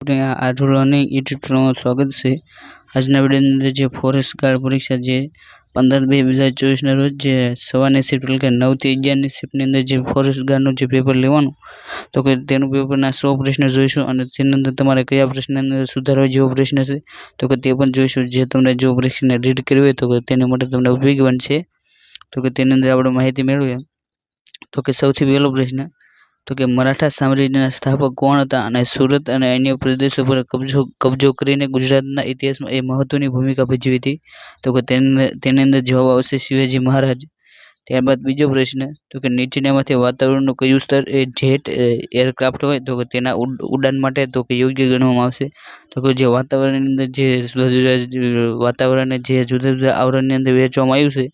આપણી આ Aru learning YouTube ચેનલમાં સ્વાગત છે। આજના વિડીયોની અંદર જે ફોરેસ્ટ ગાર્ડ પરીક્ષા જે 15/2/2024 ના રોજ જે સવારની શિફ્ટ એટલે કે 9 થી 11 ની શિફ્ટની અંદર જે ફોરેસ્ટ ગાર્ડનું જે પેપર લેવાનું તો કે તેનું પેપરના 100 પ્રશ્ન જોઈશું અને તેની અંદર તમારે કયા પ્રશ્નની અંદર સુધારવા જેવો પ્રશ્ન છે તો કે તે પણ જોઈશું। જે તમને જો પરીક્ષાને રીડ કરવી હોય તો કે તેના માટે તમને ઉપયોગી બનશે। તો કે તેની અંદર આપણે માહિતી મેળવીએ તો કે સૌથી પહેલો પ્રશ્ન તો કે મરાઠા સામ્રાજ્યના સ્થાપક કોણ હતા અને સુરત અને અન્ય પ્રદેશો પર કબજો કરીને ગુજરાતના ઇતિહાસમાં એ મહત્વની ભૂમિકા ભજવી હતી તો કે તેની અંદર જવાબ આવશે શિવાજી મહારાજ। ત્યારબાદ બીજો પ્રશ્ન તો કે નીચેનામાંથી વાતાવરણનું કયું સ્તર એ જેટ એરક્રાફ્ટ હોય તો કે તેના ઉડાન માટે તો કે યોગ્ય ગણવામાં આવશે। તો કે જે વાતાવરણની અંદર જે વાતાવરણને જે જુદા જુદા આવરણની અંદર વહેંચવામાં આવ્યું છે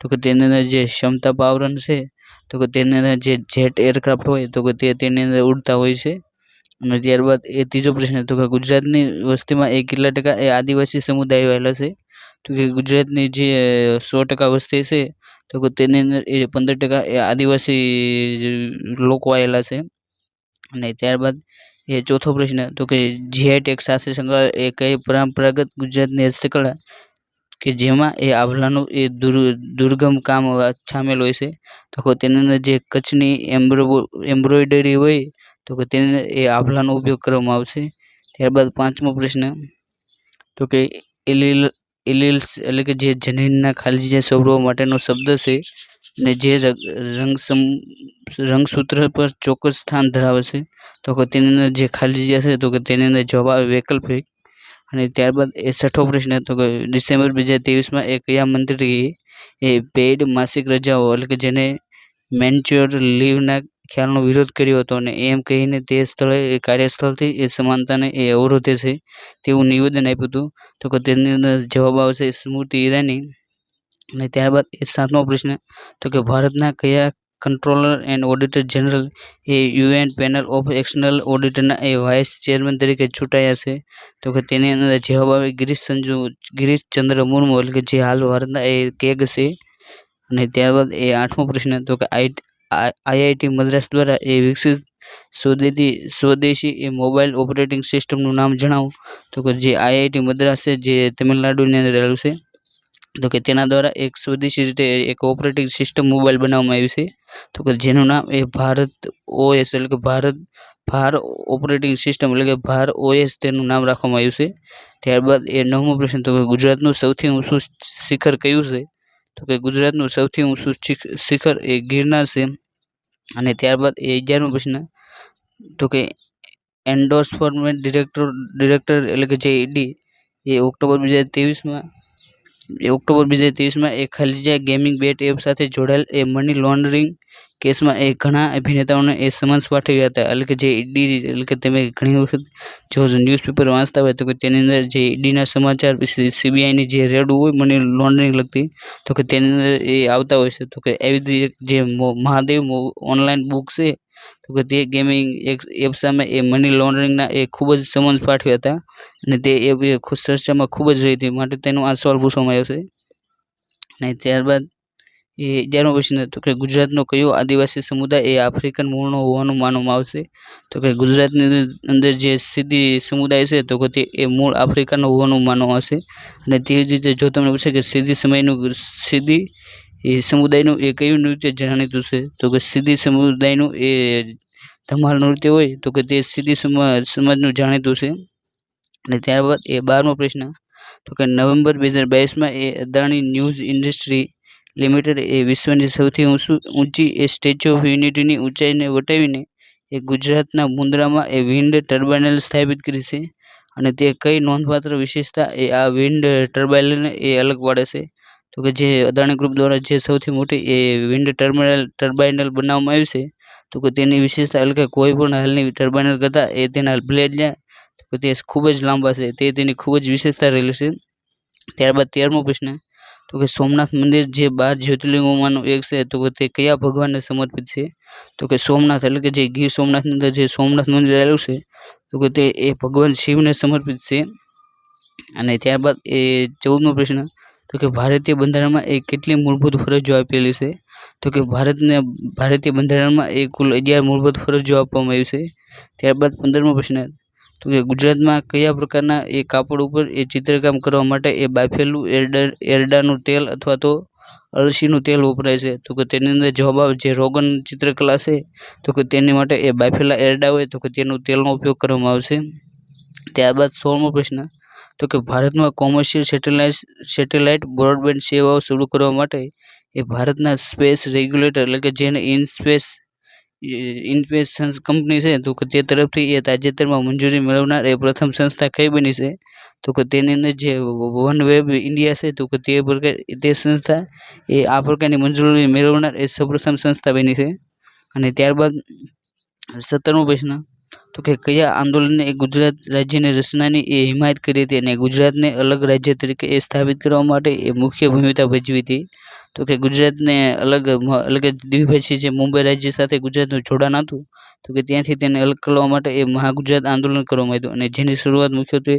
તો કે તેની અંદર જે ક્ષમતા આવરણ છે તો કે તેની અંદર જે જેટ એરક્રાફ્ટ હોય તો કે તેની અંદર ઉડતા હોય છે। અને ત્યારબાદ એ ત્રીજો પ્રશ્ન તો કે ગુજરાતની વસ્તીમાં એ કેટલા ટકા એ આદિવાસી સમુદાય આવેલા છે તો કે ગુજરાતની જે 100% વસ્તી છે તો કે તેની અંદર એ 15% એ આદિવાસી લોકો આવેલા છે। અને ત્યારબાદ એ ચોથો પ્રશ્ન તો કે જીઆઈ ટેગ સાથે સંકળાયેલ એ કઈ પરંપરાગત ગુજરાતની હસ્તકળા કે જેમાં એ આભલાનું એ દુર્ગમ કામ સામેલ હોય છે તો કે તેની અંદર જે કચ્છની એમ્બ્રોઇડરી હોય તો કે તેને એ આભલાનો ઉપયોગ કરવામાં આવશે। ત્યારબાદ પાંચમો પ્રશ્ન તો કે એલિલ્સ એટલે કે જે જનીનના ખાલી જગ્યા સ્વરૂપો માટેનો શબ્દ છે ને જે રંગસૂત્ર પર ચોક્કસ સ્થાન ધરાવે છે તો કે તેની અંદર જે ખાલી જગ્યા છે તો કે તેની અંદર જવાબ આવે વૈકલ્પિક। અને ત્યારબાદ એ છઠ્ઠો પ્રશ્ન તો કે ડિસેમ્બર 2023માં એ કયા મંત્રીએ એ પેઇડ માસિક રજાઓ એટલે કે જેને મેન્ચ્યોર લીવના ખ્યાલનો વિરોધ કર્યો હતો અને એમ કહીને તે સ્થળે કાર્યસ્થળથી એ સમાનતાને એ અવરોધે છે તેવું નિવેદન આપ્યું હતું તો કે તેની અંદર જવાબ આવશે સ્મૃતિ ઈરાની। અને ત્યારબાદ એ સાતમો પ્રશ્ન તો કે ભારતના કયા કંટ્રોલર એન્ડ ઓડિટર જનરલ એ યુએન પેનલ ઓફ એક્સટર્નલ ઓડિટરના એ વાઇસ ચેરમેન તરીકે ચૂંટાયા છે તો કે તેની અંદર જવાબ આવે ગિરીશચંદ્ર મુર્મુ એટલે કે જે હાલ ભારતના એ કેગ છે। અને ત્યારબાદ એ આઠમો પ્રશ્ન તો કે આઈઆઈટી મદ્રાસ દ્વારા એ વિકસિત સ્વદેશી એ મોબાઈલ ઓપરેટિંગ સિસ્ટમનું નામ જણાવો તો કે જે આઈઆઈટી મદ્રાસ છે જે તમિલનાડુની અંદર રહેલું છે તો કે તેના દ્વારા એક સ્વદેશી રીતે એક ઓપરેટિંગ સિસ્ટમ મોબાઈલ બનાવવામાં આવી છે તો કે જેનું નામ એ ભારત ઓએસ એટલે કે ભાર ઓપરેટિંગ સિસ્ટમ એટલે કે ભાર ઓએસ તેનું નામ રાખવામાં આવ્યું છે। ત્યારબાદ એ નવમો પ્રશ્ન તો કે ગુજરાતનું સૌથી ઊંચું શિખર કયું છે તો કે ગુજરાતનું સૌથી ઊંચું શિખર એ ગિરનાર છે। અને ત્યારબાદ એ 11મો પ્રશ્ન તો કે એન્ડોર્સમેન્ટ ડિરેક્ટર એટલે કે જે ઈડી એ ઓક્ટોબર 2023માં એ ખાલી જગ્યા ગેમિંગ બેટ એપ સાથે જોડાયેલ એ મની લોન્ડરિંગ કેસમાં એ ઘણા અભિનેતાઓને એ સમન્સ પાઠવ્યા હતા એટલે કે જે ઈડી એટલે કે તમે ઘણી વખત જો ન્યૂઝપેપર વાંચતા હોય તો કે તેની અંદર જે ઈડીના સમાચાર પછી સીબીઆઈની જે રેડ હોય મની લોન્ડરિંગ લગતી તો કે તેની અંદર એ આવતા હોય છે તો કે એવી જે મહાદેવ ઓનલાઈન બુક છે તો કે તે ગેમિંગ એપ સામે એ મની લોન્ડરિંગના એ ખૂબ જ સમન્સ પાઠવ્યા હતા અને તે એપ ચર્ચામાં ખૂબ જ રહી હતી માટે તેનો આ સવાલ પૂછવામાં આવ્યો છે। અને ત્યારબાદ એ 11મો પ્રશ્ન તો કે ગુજરાતનો કયો આદિવાસી સમુદાય એ આફ્રિકન મૂળનો હોવાનું માનવામાં આવશે તો કે ગુજરાતની અંદર જે સિદ્દી સમુદાય છે તો કે તે એ મૂળ આફ્રિકાનો હોવાનું માનવામાં આવશે। અને તેવી જ રીતે જો તમને પૂછે કે સિદ્દી સમુદાયનું એ કયું નૃત્ય જાણીતું છે તો કે સિદ્દી સમુદાયનું એ ધમાલ નૃત્ય હોય તો કે તે સિદ્દી સમાજનું જાણીતું છે। અને ત્યારબાદ એ 12મો પ્રશ્ન તો કે નવેમ્બર 2022માં એ અદાણી ન્યૂઝ ઇન્ડસ્ટ્રી લિમિટેડ એ વિશ્વની સૌથી ઊંચી એ સ્ટેચ્યુ ઓફ યુનિટીની ઊંચાઈને વટાવીને એ ગુજરાતના મુન્દ્રામાં એ વિન્ડ ટર્બાઇન સ્થાપિત કરી છે અને તે કઈ નોંધપાત્ર વિશેષતા એ આ વિન્ડ ટર્બાઇનને એ અલગ પાડે છે તો કે જે અદાણી ગ્રુપ દ્વારા જે સૌથી મોટી એ વિન્ડ ટર્બાઇન બનાવવામાં આવી છે તો કે તેની વિશેષતા એટલે કે કોઈ પણ હાલની ટર્બાઇન કરતાં એ તેના બ્લેડ તો કે તે ખૂબ જ લાંબા છે તે તેની ખૂબ જ વિશેષતા રહેલી છે। ત્યારબાદ 13મો પ્રશ્ન તો કે સોમનાથ મંદિર જે 12 જ્યોતિર્લિંગોમાંનું એક છે તો કે તે કયા ભગવાનને સમર્પિત છે તો કે સોમનાથ એટલે કે જે ગીર સોમનાથની અંદર જે સોમનાથ મંદિર આવેલું છે તો કે તે એ ભગવાન શિવને સમર્પિત છે। અને ત્યારબાદ એ 14મો પ્રશ્ન તો કે ભારતીય બંધારણમાં એ કેટલી મૂળભૂત ફરજો આપેલી છે તો કે ભારતીય બંધારણમાં એ કુલ 11 મૂળભૂત ફરજો આપવામાં આવી છે। ત્યારબાદ 15મો પ્રશ્ન તો કે ગુજરાતમાં કયા પ્રકારના એ કાપડ ઉપર એ ચિત્રકામ કરવા માટે એ બાફેલું એરડાનું તેલ અથવા તો અળસીનું તેલ વપરાય છે? તો કે તેની અંદર જવાબ આવે જે રોગન ચિત્રકલા છે તો કે તેની માટે એ બાફેલા એરડા હોય તો કે તેનું તેલનો ઉપયોગ કરવામાં આવશે. ત્યારબાદ 16મો પ્રશ્ન, તો કે ભારતમાં કોમર્શિયલ સેટેલાઇટ બ્રોડબેન્ડ સેવાઓ શરૂ કરવા માટે એ ભારતના સ્પેસ રેગ્યુલેટર એટલે કે જેને ઇનસ્પેસ કંપની છે તો કે તે તરફથી એ તાજેતરમાં મંજૂરી મેળવનાર એ પ્રથમ સંસ્થા કઈ બની છે? તો કે તેની અંદર જે વનવેબ ઇન્ડિયા છે તો કે તે સંસ્થા એ આ પ્રકારની મંજૂરી મેળવનાર એ સૌપ્રથમ સંસ્થા બની છે. અને ત્યારબાદ 17મો પ્રશ્ન, તો કે કયા આંદોલને એ ગુજરાત રાજ્યની રચનાની એ હિમાયત કરી હતી અને ગુજરાતને અલગ રાજ્ય તરીકે એ સ્થાપિત કરવા માટે એ મુખ્ય ભૂમિકા ભજવી હતી? તો કે ગુજરાતને અલગ દ્વિભાષી જે મુંબઈ રાજ્ય સાથે ગુજરાતનું જોડાણ હતું તો કે ત્યાંથી તેને અલગ કરવા માટે એ મહાગુજરાત આંદોલન કરવામાં આવ્યું અને જેની શરૂઆત મુખ્યત્વે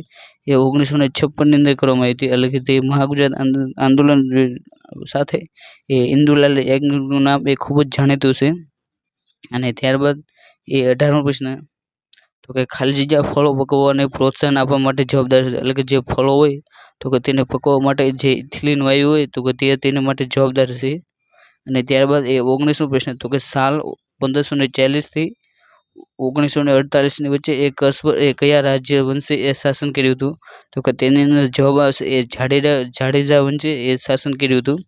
એ 1956ની અંદર કરવામાં આવી હતી. એટલે કે તે મહાગુજરાત આંદોલન સાથે એ ઇન્દુલાલ યાજ્ઞિકનું નામ એ ખૂબ જ જાણીતું છે. અને ત્યારબાદ એ 18મો પ્રશ્ન, તો કે ખાલી જગ્યા ફળો પકવવાને પ્રોત્સાહન આપવા માટે જવાબદાર છે? એટલે કે જે ફળો હોય તો કે તેને પકવવા માટે જે ઇથિલિન વાયુ હોય તો કે તે તેના માટે જવાબદાર છે. અને ત્યારબાદ એ 19મો પ્રશ્ન, તો કે સાલ 1540 થી 1948ની વચ્ચે એ કચ્છ પર એ કયા રાજ્ય વંશે એ શાસન કર્યું હતું? તો કે તેની અંદર જવાબ આવશે એ જાડેજા વંશે એ શાસન કર્યું હતું.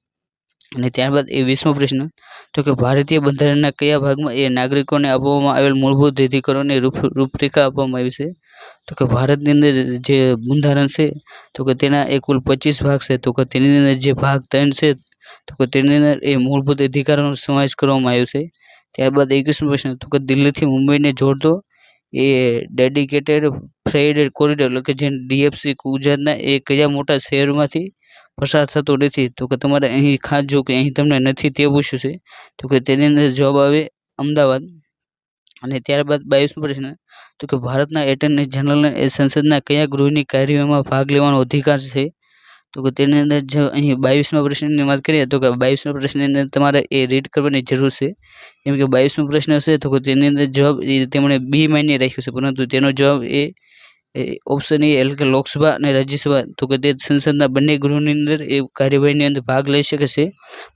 અને ત્યારબાદ એ 20મો પ્રશ્ન, તો કે ભારતીય બંધારણના કયા ભાગમાં એ નાગરિકોને આપવામાં આવેલ મૂળભૂત અધિકારોની રૂપરેખા આપવામાં આવી છે? તો કે ભારતની અંદર જે બંધારણ છે તો કે તેના એ કુલ 25 ભાગ છે તો કે તેની અંદર જે ભાગ 3 છે તો કે તેની અંદર એ મૂળભૂત અધિકારોનો સમાવેશ કરવામાં આવ્યો છે. ત્યારબાદ 21મો પ્રશ્ન, તો કે દિલ્હીથી મુંબઈને જોડતો એ ડેડિકેટેડ ફ્રેઇટ કોરિડોર એટલે કે જે DFC ગુજરાતના એ કયા મોટા શહેરોમાંથી પસાર થતો નથી? તો કે તમારે અહીં ખાસ જો કે અહીં તમને નથી તે પૂછ્યું છે તો કે તેની અંદર જવાબ આવે અમદાવાદ. અને ત્યારબાદ 22મો પ્રશ્ન, તો કે ભારતના એટર્ની જનરલને એ સંસદના કયા ગૃહની કાર્યવાહીમાં ભાગ લેવાનો અધિકાર છે? તો કે તેની અંદર જો અહીં 22મા પ્રશ્નની વાત કરીએ તો કે 22મા પ્રશ્નની અંદર તમારે એ રીડ કરવાની જરૂર છે. કેમ કે 22મો પ્રશ્ન છે તો કે તેની અંદર જવાબ તેમણે બી માન્ય રાખ્યો છે પરંતુ તેનો જવાબ એ ઓપ્શન એ એટલે કે લોકસભા અને રાજ્યસભા તો કે તે સંસદના બંને ગૃહની અંદર એ કાર્યવાહીની અંદર ભાગ લઈ શકે છે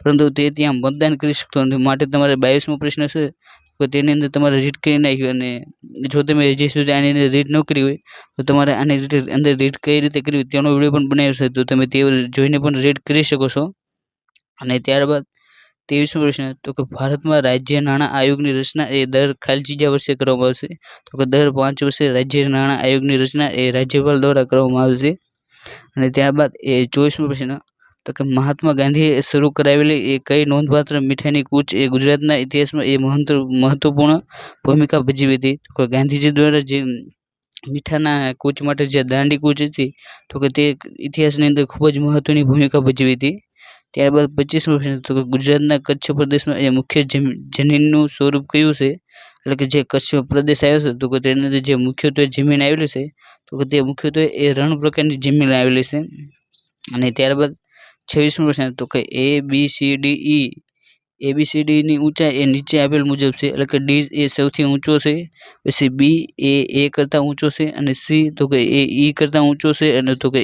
પરંતુ તે ત્યાં મતદાન કરી શકતો નથી. માટે તમારે 22મો પ્રશ્ન છે તો તેની અંદર તમારે રીડ કરી નાખ્યું. અને જો તમે હજી સુધી આની અંદર રીડ ન કરી હોય તો તમારે આની અંદર રીડ કઈ રીતે કરવી તેનો વિડીયો પણ બનાવ્યો છે તો તમે તે જોઈને પણ રીડ કરી શકો છો. અને ત્યારબાદ 23મો પ્રશ્ન, તો કે ભારતમાં રાજ્ય નાણાં આયોગની રચના એ દર ખાલી જગ્યા વર્ષે કરવામાં આવશે? તો કે દર 5 વર્ષે રાજ્ય નાણાં આયોગની રચના એ રાજ્યપાલ દ્વારા કરવામાં આવશે. અને ત્યારબાદ એ 24મો પ્રશ્ન, તો કે મહાત્મા ગાંધીએ શરૂ કરાવેલી એ કઈ નોંધપાત્ર મીઠાઈની કૂચ એ ગુજરાતના ઇતિહાસમાં એ મહત્વપૂર્ણ ભૂમિકા ભજવી હતી? તો કે ગાંધીજી દ્વારા જે મીઠાના કૂચ માટે જે દાંડી કૂચ હતી તો કે તે ઇતિહાસની અંદર ખૂબ જ મહત્વની ભૂમિકા ભજવી હતી. ત્યારબાદ 25મો પ્રશ્ન, તો કે ગુજરાતના કચ્છ પ્રદેશમાં એ મુખ્ય જમીનનું સ્વરૂપ કયું છે? એટલે કે જે કચ્છ પ્રદેશ આવ્યો છે તો કે તેની અંદર જે મુખ્યત્વે જમીન આવેલી છે તો કે તે મુખ્યત્વે એ રણ પ્રકારની જમીન આવેલી છે. અને ત્યારબાદ 26મો પ્રશ્ન, તો કે ABCDની ઊંચાઈ એ નીચે આપેલ મુજબ છે? એટલે કે ડી એ સૌથી ઊંચો છે, પછી બી એ કરતાં ઊંચો છે, અને સી તો કે એ ઈ કરતાં ઊંચો છે, અને તો કે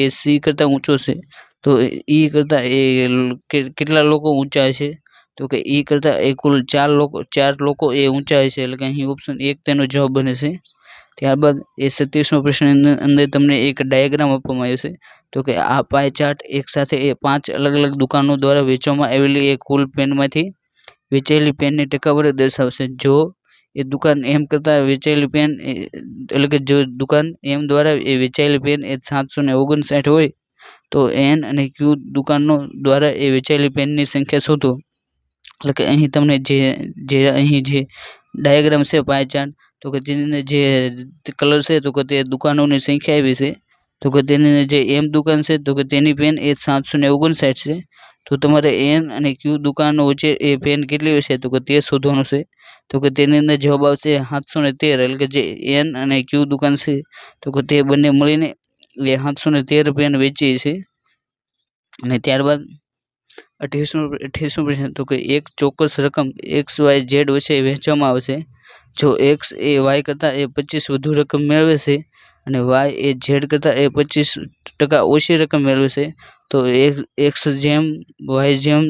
એ સી કરતાં ઊંચો છે. તો ઈ કરતાં એ કેટલા લોકો ઊંચા હશે? તો કે ઈ કરતાં એ કુલ 4 લોકો એ ઊંચા હશે. એટલે કે અહીં ઓપ્શન 1 તેનો જવાબ બને છે. ત્યારબાદ એ 27મો પ્રશ્નની અંદર તમને એક ડાયાગ્રામ આપવામાં આવ્યો છે તો કે આ પાય ચાર્ટ એક સાથે એ 5 અલગ અલગ દુકાનો દ્વારા વેચવામાં આવેલી એ કુલ પેનમાંથી વેચાયેલી પેનની ટકાવારી દર્શાવશે. જો એ દુકાન એમ કરતાં વેચાયેલી પેન એટલે કે જો દુકાન એમ દ્વારા એ વેચાયેલી પેન એ 759 હોય તો એન અને ક્યુ દુકાનો દ્વારા એ વેચાયેલી પેનની સંખ્યા શોધો. એટલે કે અહીં તમને જે અહીં જે ડાયાગ્રામ છે પાય ચાર્ટ તો કે તેની અંદર જે કલર છે તો કે તે દુકાનોની સંખ્યા આવી છે તો કે તેની અંદર જે એમ દુકાન છે તો કે તેની પેન એ 759 છે. તો તમારે એન અને ક્યુ દુકાનો વચ્ચે એ પેન કેટલી હશે તો કે તે શોધવાનું છે. તો કે તેની અંદર જવાબ આવશે 713. એટલે કે જે એન અને ક્યુ દુકાન છે તો કે તે બંને મળીને એ 713 પેન વેચી છે. અને ત્યારબાદ 28મો પ્રશ્ન તો કે એક ચોક્કસ રકમ XYZ વચ્ચે વહેંચવામાં આવશે. જો X એ Y કરતાં એ 25 વધુ રકમ મેળવે છે અને Y એ Z કરતાં એ 25% ઓછી રકમ મેળવે છે તો X જેમ Y જેમ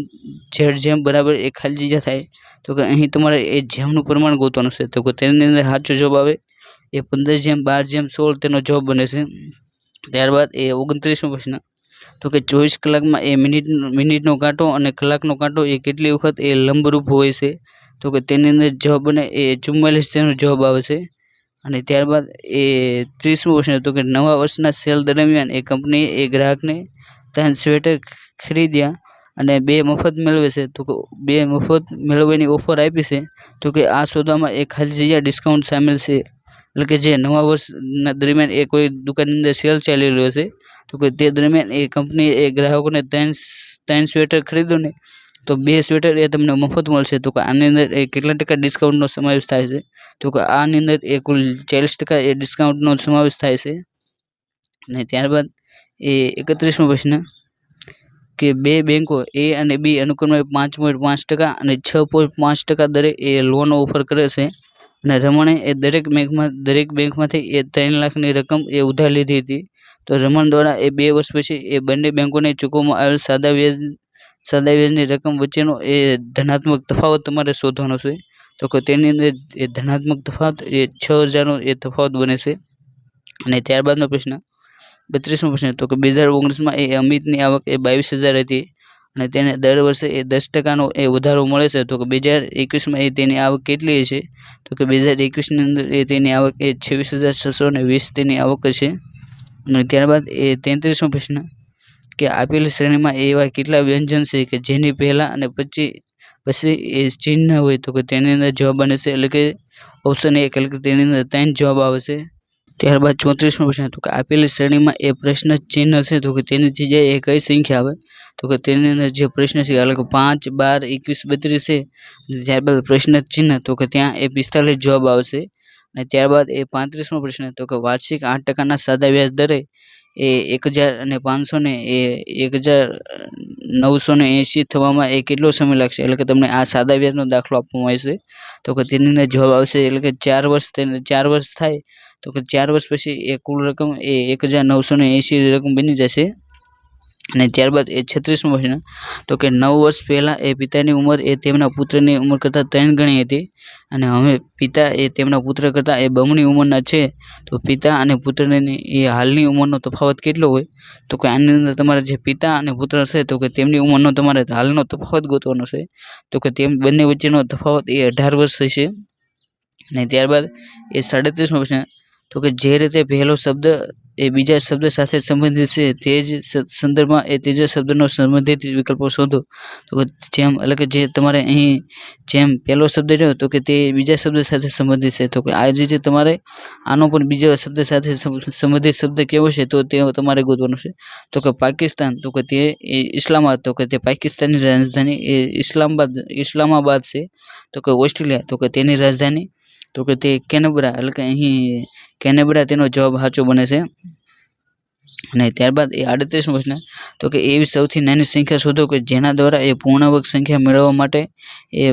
Z જેમ બરાબર એ ખાલી જગ્યા થાય. તો કે અહીં તમારે એ જેમનું પ્રમાણ ગોતવાનું છે. તો કે તેની અંદર સાચો જવાબ આવે એ 15 જેમ 12 જેમ 16 તેનો જવાબ બને છે. ત્યારબાદ એ 29મો પ્રશ્ન તો કે 24 કલાકમાં એ મિનિટનો કાંટો અને કલાકનો કાંટો એ કેટલી વખત એ લંબરૂપ હોય છે. તો કે તેની અંદર જવાબ બને એ 44 તેનો જવાબ આવે છે. અને ત્યારબાદ એ 30મો પ્રશ્ન તો કે નવા વર્ષના સેલ દરમિયાન એ કંપનીએ એ ગ્રાહકને 3 સ્વેટર ખરીદ્યા અને 2 મફત મેળવે છે. તો કે 2 મફત મેળવવાની ઓફર આપી છે. તો કે આ સોદામાં એ ખાલી જગ્યા ડિસ્કાઉન્ટ સામેલ છે. એટલે કે જે નવા વર્ષના દરમિયાન એ કોઈ દુકાનની અંદર સેલ ચાલી રહ્યો છે તો કે તે દરમિયાન એ કંપની એ ગ્રાહકોને 3 સ્વેટર ખરીદો ને તો 2 સ્વેટર એ તમને મફત મળશે. તો કે આની અંદર એ કેટલા ટકા ડિસ્કાઉન્ટનો સમાવેશ થાય છે. તો કે આની અંદર એ કુલ 40% એ ડિસ્કાઉન્ટનો સમાવેશ થાય છે. અને ત્યારબાદ એ 31મો પ્રશ્ન કે 2 બેંકો A અને B અનુક્રમે 5.5% અને 6.5% દરે એ લોન ઓફર કરે છે. અને રમણે એ દરેક બેંકમાંથી એ 3 લાખની રકમ એ ઉધાર લીધી હતી. તો રમણ દ્વારા એ 2 વર્ષ પછી એ બંને બેંકોને ચૂકવવામાં આવેલ સાદા વ્યાજની રકમ વચ્ચેનો એ ધનાત્મક તફાવત તમારે શોધવાનો છે. તો કે તેની અંદર એ ધનાત્મક તફાવત એ 6000નો એ તફાવત બને છે. અને ત્યારબાદનો પ્રશ્ન 32મો પ્રશ્ન તો કે 2019માં એ અમિતની આવક એ 22,000 હતી અને તેને દર વર્ષે એ 10%નો એ વધારો મળે છે. તો કે 2021માં એ તેની આવક કેટલી છે? તો કે 2021ની અંદર એ તેની આવક એ 26,620 તેની આવક છે. અને ત્યારબાદ એ 33મો પ્રશ્ન કે આપેલી શ્રેણીમાં એવા કેટલા વ્યંજન છે કે જેની પહેલા અને પછી એ ચિહ્ન હોય. તો કે તેની અંદર જવાબ બને છે એટલે કે ઓપ્શન 1 એટલે કે તેની અંદર 3 જવાબ આવે છે. ત્યારબાદ 34મો પ્રશ્ન તો કે આપેલી શ્રેણીમાં એ પ્રશ્ન ચિહ્ન છે તો કે તેની જગ્યાએ એ કઈ સંખ્યા આવે? તો કે તેની અંદર જે પ્રશ્ન છે એટલે કે 5, 12, 21, 32 છે. ત્યારબાદ પ્રશ્ન ચિહ્ન તો કે ત્યાં એ 45 જવાબ આવશે. અને ત્યારબાદ એ 35મો પ્રશ્ન તો કે વાર્ષિક 8%ના સાદા વ્યાજ દરે એ 1,500 ને એ 1,980 થવામાં એ કેટલો સમય લાગશે? એટલે કે તમને આ સાદા વ્યાજનો દાખલો આપવામાં આવશે. તો કે તેની અંદર જવાબ આવશે એટલે કે 4 વર્ષ થાય તો કે 4 વર્ષ પછી એ કુલ રકમ એ 1,980 રકમ બની જશે. અને ત્યારબાદ એ 36મો પ્રશ્ન તો કે 9 વર્ષ પહેલાં એ પિતાની ઉંમર એ તેમના પુત્રની ઉંમર કરતાં 3 ગણી હતી અને હવે પિતા એ તેમના પુત્ર કરતાં એ બમણી ઉંમરના છે. તો પિતા અને પુત્રની એ હાલની ઉંમરનો તફાવત કેટલો હોય? તો કે આની અંદર તમારે જે પિતા અને પુત્ર છે તો કે તેમની ઉંમરનો તમારે હાલનો તફાવત ગોતવાનો છે. તો કે તેમ બંને વચ્ચેનો તફાવત એ 18 વર્ષ થશે. અને ત્યારબાદ એ 37મો પ્રશ્ન તો કે જે રીતે પહેલો શબ્દ એ બીજા શબ્દ સાથે સંબંધિત છે તે જ સંદર્ભમાં એ ત્રીજા શબ્દનો સંબંધિત વિકલ્પો શોધો. તો કે જેમ એટલે કે જે તમારે અહીં જેમ પહેલો શબ્દ રહ્યો તો કે તે બીજા શબ્દ સાથે સંબંધિત છે. તો કે આ જ રીતે તમારે આનો પણ બીજા શબ્દ સાથે સંબંધિત શબ્દ કેવો છે તો તે તમારે ગોતવાનો છે. તો કે પાકિસ્તાન તો કે તે ઇસ્લામાબાદ તો કે તે પાકિસ્તાનની રાજધાની એ ઇસ્લામાબાદ છે. તો કે ઓસ્ટ્રેલિયા તો કે તેની રાજધાની તો કે તે કેનબરા એટલે કે અહીં કેનેબરા તેનો જવાબ સાચો બને છે. અને ત્યારબાદ એ 38મો પ્રશ્ન તો કે એવી સૌથી નાની સંખ્યા શોધો કે જેના દ્વારા એ પૂર્ણાંક સંખ્યા મેળવવા માટે એ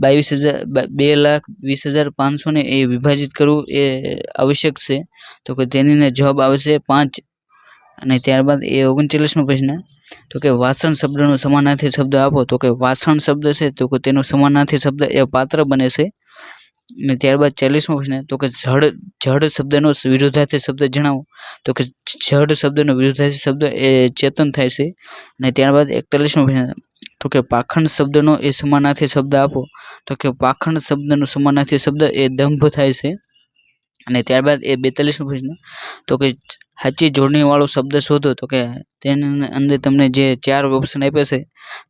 2,20,500 ને એ વિભાજિત કરવું એ આવશ્યક છે. તો કે તેની અંદર જવાબ આવશે 5. અને ત્યારબાદ એ 39મો પ્રશ્ન તો કે વાસણ શબ્દનો સમાનાર્થી શબ્દ આપો. તો કે વાસણ શબ્દ છે તો કે તેનો સમાનાર્થી શબ્દ એ પાત્ર બને છે. અને ત્યારબાદ 40મો પ્રશ્ન તો કે જડ શબ્દનો વિરુદ્ધાર્થી શબ્દ જણાવો. તો કે જડ શબ્દનો વિરુદ્ધાર્થી શબ્દ એ ચેતન થાય છે. અને ત્યારબાદ 41મો પ્રશ્ન તો કે પાખંડ શબ્દનો એ સમાનાર્થી શબ્દ આપો. તો કે પાખંડ શબ્દનો સમાનાર્થી શબ્દ એ દંભ થાય છે. અને ત્યારબાદ એ 42મો પ્રશ્ન તો કે સાચી જોડણીવાળો શબ્દ શોધો. તો કે તેની અંદર તમને જે 4 ઓપ્શન આપ્યા છે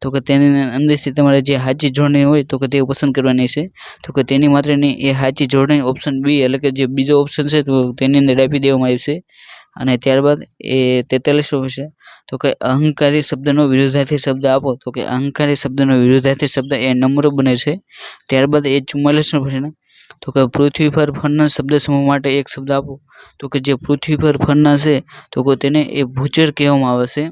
તો કે તેની અંદરથી તમારે જે સાચી જોડણી હોય તો કે તે પસંદ કરવાની છે. તો કે તેની માત્રની એ સાચી જોડણી ઓપ્શન બી એટલે કે જે બીજો ઓપ્શન છે તો તેની અંદર આપી દેવામાં આવશે. અને ત્યારબાદ એ 43મો પ્રશ્ન તો કે અહંકારી શબ્દનો વિરુદ્ધાર્થી શબ્દ આપો. તો કે અહંકારી શબ્દનો વિરુદ્ધાર્થી શબ્દ એ નમ્ર બને છે. ત્યારબાદ એ 44મો પ્રશ્ન તો કે પૃથ્વી પર ફરનાર શબ્દ સમૂહ માટે એક શબ્દ આપો. તો કે જે પૃથ્વી પર ફરનાર છે તો કે તેને એ ભૂચર કહેવામાં આવે છે.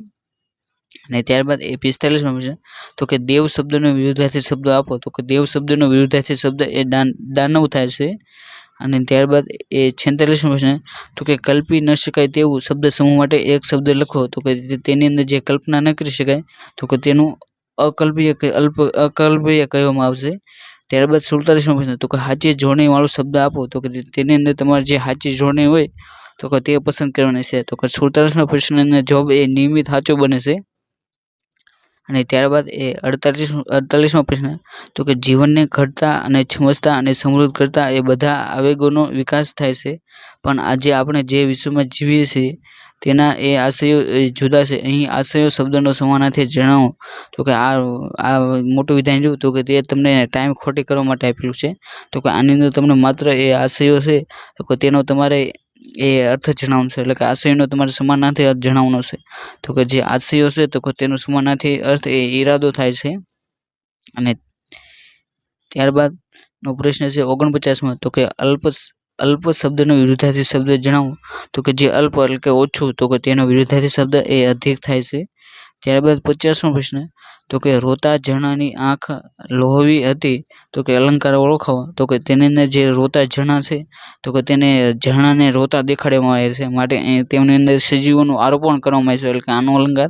અને ત્યારબાદ એ 45મો પ્રશ્ન તો કે દેવ શબ્દનો વિરુદ્ધાર્થી શબ્દ આપો. તો કે દેવ શબ્દનો વિરુદ્ધાર્થી શબ્દ એ દાનવ થાય છે. અને ત્યારબાદ એ 46મો પ્રશ્ન તો કે કલ્પી ન શકાય તેવું શબ્દ સમૂહ માટે એક શબ્દ લખો. તો કે તેની અંદર જે કલ્પના ન કરી શકાય તો કે તેનું અકલ્પીય કહેવામાં આવશે. ત્યારબાદ 47મો પ્રશ્ન તો કે સાચી જોડણી વાળો શબ્દ આપો. તો કે તેની અંદર તમારે જે સાચી જોડણી હોય તો કે તે પસંદ કરવાની છે. તો કે 47મા પ્રશ્નનો જવાબ એ નિયમિત સાચો બને છે. અને ત્યારબાદ એ 48મો પ્રશ્ન તો કે જીવનને ઘડતા અને સમજતા અને સમૃદ્ધ કરતા એ બધા આવેગોનો વિકાસ થાય છે, પણ આજે આપણે જે વિશ્વમાં જીવીએ છીએ તેના એ આશયો જુદા છે. અહીં આશયો શબ્દનો સમાનાર્થી જણાવો. તો કે આ મોટું વિધાન જોયું તો કે તે તમને ટાઈમ ખોટી કરવા માટે આપેલું છે. તો કે આની અંદર તમને માત્ર એ આશયો છે તો કે તેનો તમારે એ અર્થ જણાવવાનો છે, એટલે કે આશયનો તમારે સમાનાર્થી અર્થ જણાવવાનો છે. તો કે જે આશયો છે તો કે તેનો સમાનાર્થી અર્થ એ ઈરાદો થાય છે. અને ત્યારબાદનો પ્રશ્ન છે 49મો તો કે અલ્પ શબ્દનો વિરુદ્ધાર્થી શબ્દ જણાવો. તો કે જે અલ્પ એટલે કે ઓછું તો કે તેનો વિરુદ્ધાર્થી શબ્દ એ અધિક થાય છે. ત્યારબાદ 50મો પ્રશ્ન તો કે રોતા ઝરણાની આંખ લોહવી હતી તો કે અલંકાર ઓળખાવો. તો કે તેની અંદર જે રોતા ઝરણા છે તો કે તેને ઝરણાને રોતા દેખાડવામાં આવે છે, માટે તેમની અંદર સજીવોનું આરોપણ કરવામાં આવે છે, એટલે કે આનો અલંકાર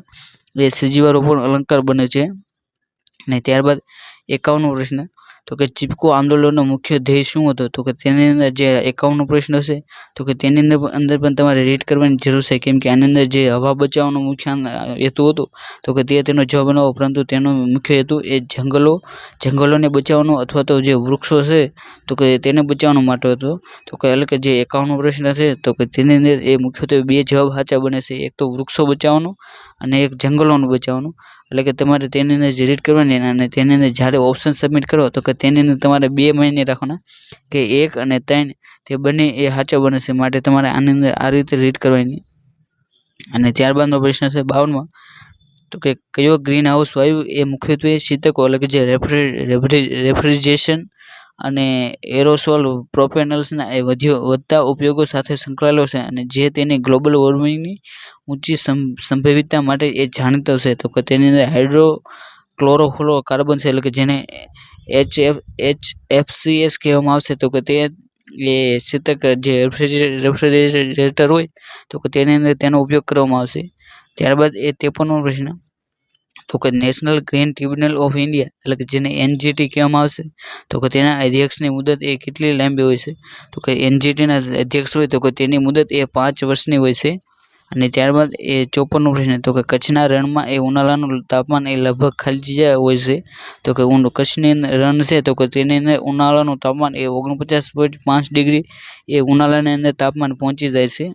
એ સજીવારોપણ અલંકાર બને છે. અને ત્યારબાદ 51મો પ્રશ્ન તો કે ચીપકો આંદોલનનો મુખ્ય ધ્યેય શું હતો. તો કે તેની અંદર જે 51મો પ્રશ્ન છે તો કે તેની અંદર પણ તમારે રીડ કરવાની જરૂર છે, કેમ કે આની અંદર જે હવા બચાવવાનો મુખ્ય હેતુ હતો તો કે તેનો જવાબ બનાવો, પરંતુ તેનો મુખ્ય હેતુ એ જંગલોને બચાવવાનો અથવા તો જે વૃક્ષો છે તો કે તેને બચાવવાનો માટે હતો. તો કે એટલે કે જે 51મો પ્રશ્ન છે તો કે તેની અંદર એ મુખ્યત્વે બે જવાબ સાચા બને છે, એક તો વૃક્ષો બચાવવાનો અને એક જંગલોનું બચાવવાનું. એટલે કે તમારે તેની અંદર જે રીડ કરવાની અને તેની અંદર જ્યારે ઓપ્શન સબમિટ કરો તો કે તેની અંદર તમારે 2 માયને રાખવાના કે 1 અને 3 તે બંને એ સાચા બને છે, માટે તમારે આની અંદર આ રીતે રીડ કરવાની. અને ત્યારબાદનો પ્રશ્ન છે 52મો તો કે કયો ગ્રીન હાઉસ વાયુ એ મુખ્યત્વે શીતકો એટલે કે જે રેફ્રિજરેશન અને એરોસોલ પ્રોપેનલ્સના એ વધતા ઉપયોગો સાથે સંકળાયેલો છે અને જે તેની ગ્લોબલ વોર્મિંગની ઊંચી સંભવિતતા માટે એ જાણીતો છે. તો કે તેની અંદર હાઇડ્રોક્લોરોફ્લોરો કાર્બન છે, એટલે કે જેને HFCS કહેવામાં આવશે. તો કે તે એ શીતક જે રેફ્રિજરેટર હોય તો કે તેની અંદર તેનો ઉપયોગ કરવામાં આવશે. ત્યારબાદ એ 53મો પ્રશ્ન તો કે national green tribunal of India એટલે કે જેને NGT કહેવામાં આવશે તો કે તેના અધ્યક્ષની મુદત એ કેટલી લાંબી હોય છે. તો કે NGTના અધ્યક્ષ હોય તો કે તેની મુદત એ 5 વર્ષની હોય છે. અને ત્યારબાદ એ 54મો પ્રશ્ન તો કે કચ્છના રણમાં એ ઉનાળાનું તાપમાન એ લગભગ ખાલી જગ્યા હોય છે. તો કે કચ્છની રણ છે તો કે તેની અંદર ઉનાળાનું તાપમાન એ 49.5 ડિગ્રી એ ઉનાળાની અંદર તાપમાન પહોંચી જાય છે.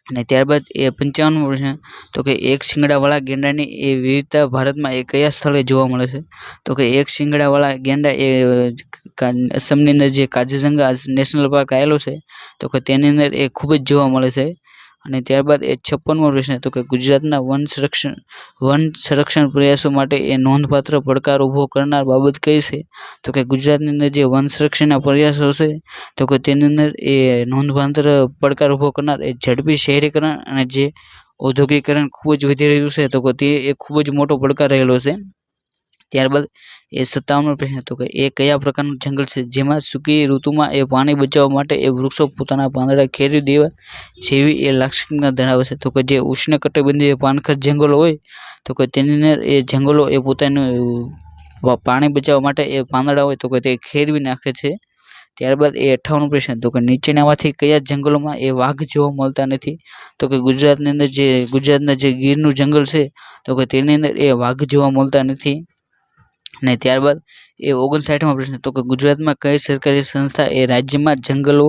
અને ત્યારબાદ એ 55મો પ્રશ્ન તો કે એક શિંગડાવાળા ગેંડાની એ વિવિધતા ભારતમાં એ કયા સ્થળે જોવા મળે છે. તો કે એક શિંગડાવાળા ગેંડા એ અસમની અંદર જે કાઝીરંગા નેશનલ પાર્ક આવેલો છે તો કે તેની અંદર એ ખૂબ જ જોવા મળે છે. અને ત્યારબાદ એ 56મો પ્રશ્ન તો કે ગુજરાતના વન સંરક્ષણ પ્રયાસો માટે એ નોંધપાત્ર પડકાર ઊભો કરનાર બાબત કઈ છે. તો કે ગુજરાતની અંદર જે વન સંરક્ષણના પ્રયાસો છે તો કે તેની અંદર એ નોંધપાત્ર પડકાર ઊભો કરનાર એ ઝડપી શહેરીકરણ અને જે ઔદ્યોગિકરણ ખૂબ જ વધી રહ્યું છે તો કે તે એ ખૂબ જ મોટો પડકાર રહેલો છે. ત્યારબાદ એ 57મો પ્રશ્ન તો કે એ કયા પ્રકારનું જંગલ છે જેમાં સૂકી ઋતુમાં એ પાણી બચાવવા માટે એ વૃક્ષો પોતાના પાંદડા ખેરી દેવા જેવી એ લાક્ષણિકતા ધરાવે છે. તો કે જે ઉષ્ણકટિબંધીય પાનખર જંગલો હોય તો કે તેની અંદર એ જંગલો એ પોતાનું પાણી બચાવવા માટે એ પાંદડા હોય તો કે તે ખેરવી નાખે છે. ત્યારબાદ એ 58મો પ્રશ્ન તો કે નીચેનામાંથી કયા જંગલોમાં એ વાઘ જોવા મળતા નથી. તો કે ગુજરાતના જે ગીરનું જંગલ છે તો કે તેની અંદર એ વાઘ જોવા મળતા નથી. અને ત્યારબાદ એ 59મો પ્રશ્ન તો કે ગુજરાતમાં કઈ સરકારી સંસ્થા એ રાજ્યમાં જંગલો,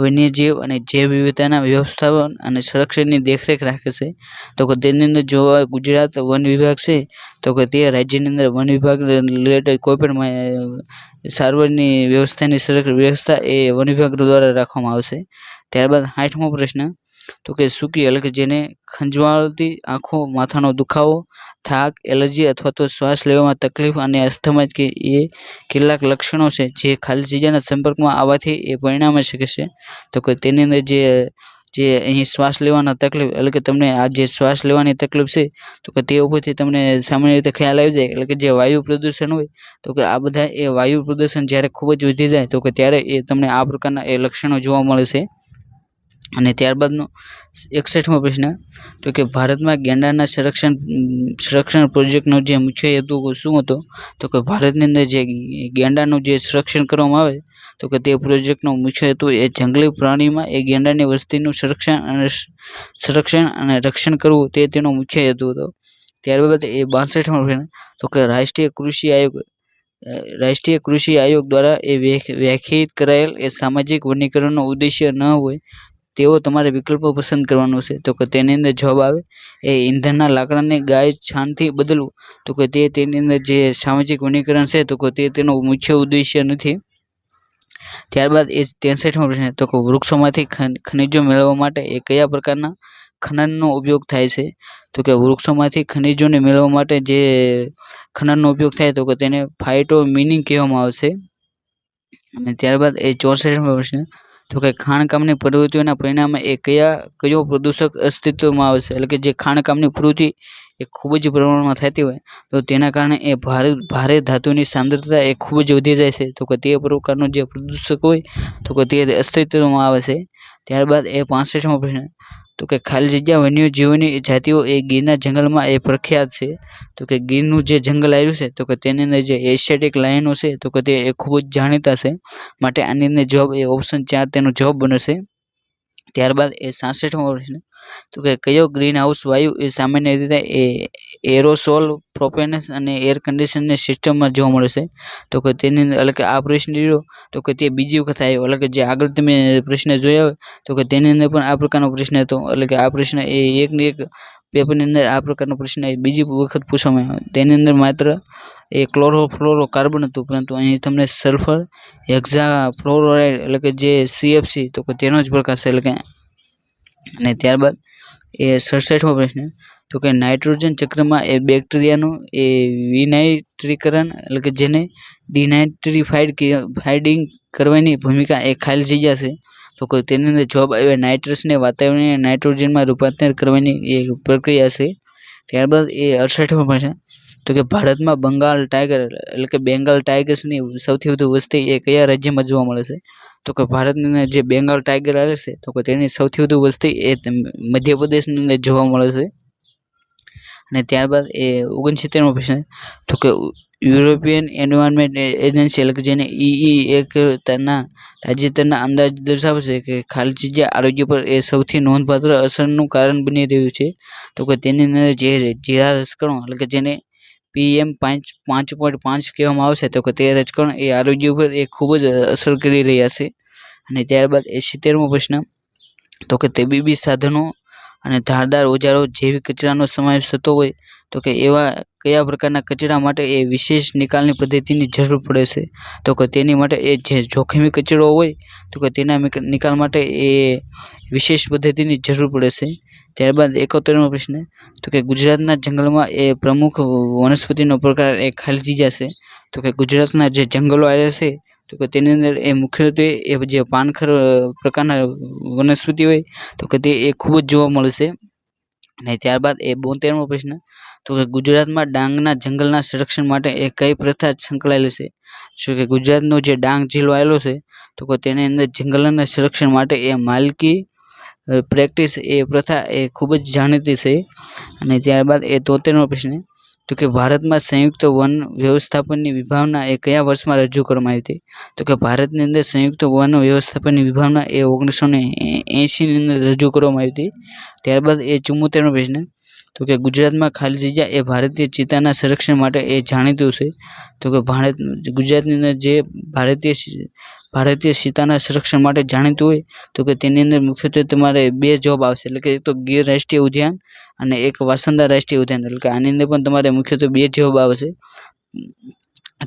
વન્યજીવ અને જૈવ વિવિધતાના વ્યવસ્થાપન અને સંરક્ષણની દેખરેખ રાખે છે. તો કે તેની અંદર જોવા ગુજરાત વન વિભાગ છે તો કે તે રાજ્યની અંદર વન વિભાગ રિલેટેડ કોઈ પણ સારવારની વ્યવસ્થા એ વન વિભાગ દ્વારા રાખવામાં આવશે. ત્યારબાદ 60મો પ્રશ્ન તો કે સૂકી એટલે કે જેને ખંજવાળતી આંખો, માથાનો દુખાવો, થાક, એલર્જી અથવા તો શ્વાસ લેવામાં તકલીફ અને અસ્થમા કે એ કેટલાક લક્ષણો છે જે ખાલી જગ્યાના સંપર્કમાં આવવાથી એ પરિણામી શકે છે. તો કે તેની અંદર જે જે અહીં શ્વાસ લેવાના તકલીફ એટલે કે તમને આ જે શ્વાસ લેવાની તકલીફ છે તો કે તે ઉપરથી તમને સામાન્ય રીતે ખ્યાલ આવી જાય એટલે કે જે વાયુ પ્રદૂષણ હોય તો કે આ બધા એ વાયુ પ્રદૂષણ જ્યારે ખૂબ જ વધી જાય તો કે ત્યારે એ તમને આ પ્રકારના એ લક્ષણો જોવા મળે છે. અને ત્યારબાદનો 61મો પ્રશ્ન તો કે ભારતમાં ગેંડાના સંરક્ષણ પ્રોજેક્ટનો જે મુખ્ય હેતુ શું હતો તો કે ભારતની અંદર જે ગેંડાનું જે સંરક્ષણ કરવામાં આવે તો કે તે પ્રોજેક્ટનો મુખ્ય હેતુ એ જંગલી પ્રાણીમાં એ ગેંડાની વસ્તીનું સંરક્ષણ અને રક્ષણ કરવું તે તેનો મુખ્ય હેતુ હતો. ત્યારબાદ એ 62મો પ્રશ્ન તો કે રાષ્ટ્રીય કૃષિ આયોગ દ્વારા એ વ્યાખ્યાયિત કરાયેલ એ સામાજિક વનીકરણનો ઉદ્દેશ્ય ન હોય તેવો તમારે વિકલ્પો પસંદ કરવાનો છે. તો કે તેની અંદર જવાબ આવે એ ઈંધણના લાકડાને ગાય છાણથી બદલવું તો કે તેની અંદર જે સામાજિક વનીકરણ છે તો કે તેનો મુખ્ય ઉદ્દેશ્ય નથી. ત્યારબાદ એ 63મો પ્રશ્ન તો કે વૃક્ષોમાંથી ખનિજો મેળવવા માટે એ કયા પ્રકારના ખનનનો ઉપયોગ થાય છે તો કે વૃક્ષોમાંથી ખનિજોને મેળવવા માટે જે ખનનનો ઉપયોગ થાય તો કે તેને ફાઇટો મિનિંગ કહેવામાં આવે છે. અને ત્યારબાદ એ 64મો પ્રશ્ન તો કે ખાણકામની પ્રવૃત્તિઓના પરિણામે એ કયો પ્રદૂષક અસ્તિત્વમાં આવે છે એટલે કે જે ખાણકામની પ્રવૃત્તિ એ ખૂબ જ પ્રમાણમાં થતી હોય તો તેના કારણે એ ભારે ધાતુની સાંદ્રતા એ ખૂબ જ વધી જાય છે તો કે તે પ્રકારનો જે પ્રદૂષક હોય તો કે તે અસ્તિત્વમાં આવે છે. ત્યારબાદ એ 65મો પ્રશ્ન તો કે ખાલી જગ્યા વન્યજીવોની જાતિઓ એ ગીરના જંગલમાં એ પ્રખ્યાત છે તો કે ગીરનું જે જંગલ આવ્યું છે તો કે તેની અંદર જે એશિયાટિક લાયનો છે તો કે તે ખૂબ જ જાણીતા છે માટે આની અંદર જવાબ એ ઓપ્શન 4 તેનો જવાબ બનશે. ત્યારબાદ એ 66મો પ્રશ્ન તો કે કયો ગ્રીન હાઉસ વાયુ એ સામાન્ય રીતે એ એરોસોલ પ્રોપેનસ અને એર કન્ડિશનરની સિસ્ટમમાં જોવા મળે છે તો કે તેની અંદર એટલે કે આ પ્રશ્ન રહ્યો તો કે તે બીજી વખત આવ્યો એટલે કે જે આગળ તમે પ્રશ્ન જોયા હોય તો કે તેની અંદર પણ આ પ્રકારનો પ્રશ્ન હતો એટલે કે આ પ્રશ્ન એ એકની એક પેપરની અંદર આ પ્રકારનો પ્રશ્ન બીજી વખત પૂછવામાં આવ્યો. તેની અંદર માત્ર એ ક્લોરોફ્લોરોકાર્બન હતું પરંતુ અહીં તમને સલ્ફર હેક્ઝાફ્લોરાઇડ એટલે કે જે CFC તો કે તેનો જ પ્રકાર છે એટલે કે. અને ત્યારબાદ એ 67મો પ્રશ્ન તો કે નાઇટ્રોજન ચક્રમાં એ બેક્ટેરિયાનું એ વિનાઇટ્રીકરણ એટલે કે જેને ડિનાઇટ્રીફાઇડિંગ કરવાની ભૂમિકા એ ખાલી જગ્યા છે તો કે તેની અંદર જવાબ આવે નાઇટ્રસને વાતાવરણીય નાઇટ્રોજનમાં રૂપાંતર કરવાની એ પ્રક્રિયા છે. ત્યારબાદ એ 68મો પ્રશ્ન તો કે ભારતમાં બંગાળ ટાઈગર એટલે કે બેંગાલ ટાઈગર્સની સૌથી વધુ વસ્તી એ કયા રાજ્યમાં જોવા મળે છે તો કે ભારતની અંદર જે બેંગાલ ટાઈગર આવે છે તો કે તેની સૌથી વધુ વસ્તી એ મધ્યપ્રદેશની અંદર જોવા મળે છે. અને ત્યારબાદ એ 69મો પ્રશ્ન તો કે યુરોપિયન એન્વાયરમેન્ટ એજન્સી એટલે કે જેને એક તાજેતરના અંદાજ દર્શાવે છે કે ખાલી જગ્યા આરોગ્ય પર એ સૌથી નોંધપાત્ર અસરનું કારણ બની રહ્યું છે તો કે તેની અંદર જે જીરા રજકણો એટલે કે જેને PM 5.5 કહેવામાં આવશે તો કે તે રજકણ એ આરોગ્ય ઉપર એ ખૂબ જ અસર કરી રહ્યા છે. અને ત્યારબાદ એ 70મો પ્રશ્ન તો કે તબીબી સાધનો અને ધારદાર ઓજારો જેવી કચરાનો સમાવેશ થતો હોય તો કે એવા કયા પ્રકારના કચરા માટે એ વિશેષ નિકાલની પદ્ધતિની જરૂર પડે છે તો કે તેની માટે એ જે જોખમી કચરો હોય તો કે તેના નિકાલ માટે એ વિશેષ પદ્ધતિની જરૂર પડે છે. ત્યારબાદ 71મો પ્રશ્ન તો કે ગુજરાતના જંગલમાં એ પ્રમુખ વનસ્પતિનો પ્રકાર એ ખાલી જગ્યા છે તો કે ગુજરાતના જે જંગલો આવ્યા છે તો કે તેની અંદર એ મુખ્યત્વે એ જે પાનખર પ્રકારના વનસ્પતિ હોય તો કે તે એ ખૂબ જ જોવા મળે છે. અને ત્યારબાદ એ 72મો પ્રશ્ન તો કે ગુજરાતમાં ડાંગના જંગલના સંરક્ષણ માટે એ કઈ પ્રથા સંકળાયેલી છે જો કે ગુજરાતનો જે ડાંગ જિલ્લો આવેલો છે તો કે તેની અંદર જંગલના સંરક્ષણ માટે એ માલકી પ્રેક્ટિસ એ પ્રથા એ ખૂબ જ જાણીતી છે. અને ત્યારબાદ એ 73મો પ્રશ્ન તો કે ભારતમાં સંયુક્ત વન વ્યવસ્થાપનની વિભાવના એ કયા વર્ષમાં રજૂ કરવામાં આવી હતી તો કે ભારતની અંદર સંયુક્ત વન વ્યવસ્થાપનની વિભાવના એ 1980ની અંદર રજૂ કરવામાં આવી હતી. ત્યારબાદ એ 74મો પ્રશ્ન તો કે ગુજરાતમાં ખાલી જગ્યા એ ભારતીય ચિત્તાના સંરક્ષણ માટે એ જાણીતું છે તો કે ગુજરાતની અંદર જે ભારતીય ચિત્તાના સંરક્ષણ માટે જાણીતું હોય તો કે તેની અંદર મુખ્યત્વે તમારે 2 જવાબ આવશે એટલે કે એક તો ગીર રાષ્ટ્રીય ઉદ્યાન અને એક વાંસદા રાષ્ટ્રીય ઉદ્યાન એટલે કે આની અંદર પણ તમારે મુખ્યત્વે 2 જવાબ આવશે